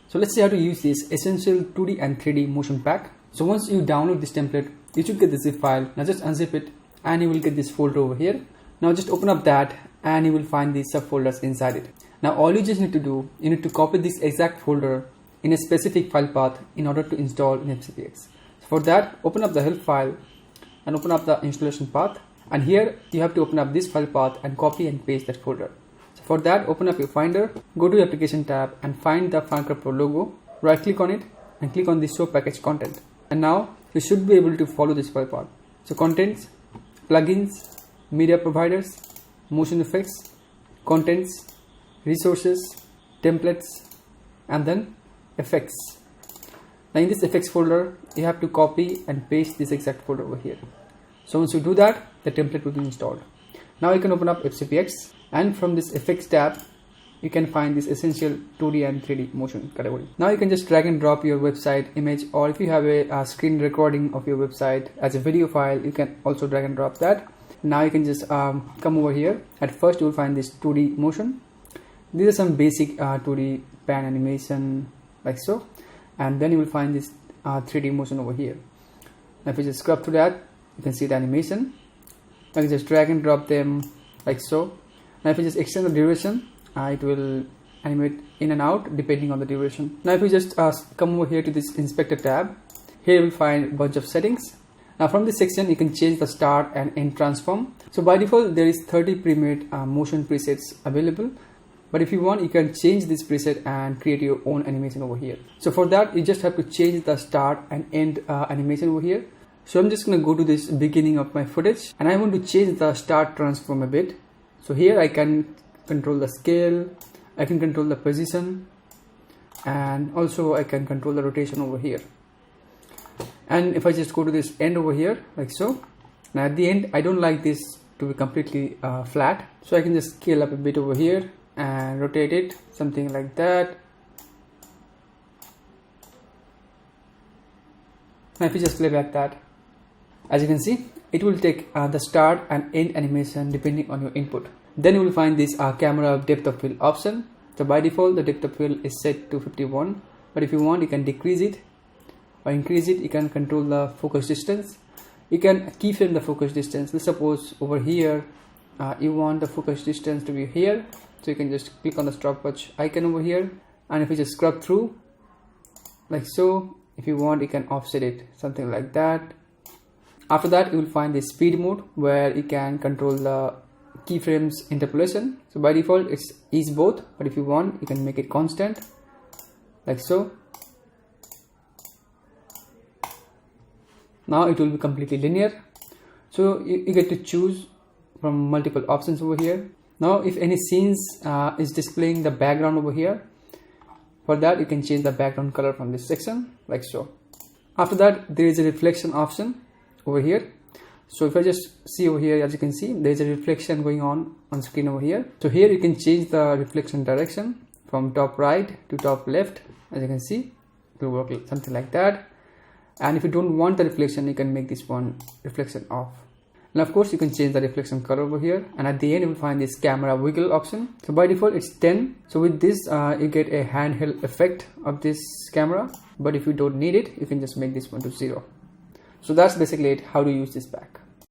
So let's see how to use this essential 2D and 3D motion pack. So once you download this template, you should get the zip file. Now just unzip it and you will get this folder over here. Now just open up that and you will find these subfolders inside it. Now all you just need to do, you need to copy this exact folder in a specific file path in order to install in Fcpx. So for that, open up the help file and open up the installation path, and here you have to open up this file path and copy and paste that folder. So for that, open up your Finder, go to the application tab and find the Finder Pro logo, right click on it and click on the show package content, and now you should be able to follow this file path. So contents, plugins, media providers, motion effects, contents, resources, templates, and then effects. Now in this effects folder, you have to copy and paste this exact folder over here. So once you do that, the template will be installed. Now you can open up Fcpx, and from this effects tab, you can find this essential 2D and 3D motion category. Now you can just drag and drop your website image, or if you have a screen recording of your website as a video file, you can also drag and drop that. Now you can just come over here. At first you will find this 2D motion. These are some basic 2D pan animation like so, and then you will find this 3D motion over here. Now if you just scrub through that, you can see the animation. Now you can just drag and drop them like so. Now if you just extend the duration, it will animate in and out depending on the duration. Now if you just come over here to this inspector tab, here you will find a bunch of settings. Now from this section you can change the start and end transform. So by default there is 30 pre-made motion presets available, but if you want, you can change this preset and create your own animation over here. So for that, you just have to change the start and end animation over here. So I'm just going to go to this beginning of my footage, and I want to change the start transform a bit. So here I can control the scale, I can control the position, and also I can control the rotation over here. And if I just go to this end over here like so, now at the end I don't like this to be completely flat, so I can just scale up a bit over here and rotate it something like that. Now if you just play back that, as you can see, it will take the start and end animation depending on your input. Then you will find this camera depth of field option. So by default the depth of field is set to 51, but if you want, you can decrease it or increase it. You can control the focus distance. You can keyframe the focus distance. Let's suppose over here you want the focus distance to be here, so you can just click on the stopwatch icon over here, and if you just scrub through like so, if you want, you can offset it something like that. After that, you will find the speed mode where you can control the keyframes interpolation. So by default it's ease both, but if you want, you can make it constant like so. Now it will be completely linear, so you get to choose from multiple options over here. Now if any scenes is displaying the background over here, for that you can change the background color from this section like so. After that, there is a reflection option over here. So if I just see over here, as you can see, there is a reflection going on screen over here. So here you can change the reflection direction from top right to top left. As you can see, it will work something like that. And if you don't want the reflection, you can make this one reflection off. And of course you can change the reflection color over here, and at the end you will find this camera wiggle option. So by default it's 10. So with this you get a handheld effect of this camera, but if you don't need it, you can just make this one to 0. So that's basically it, how to use this pack.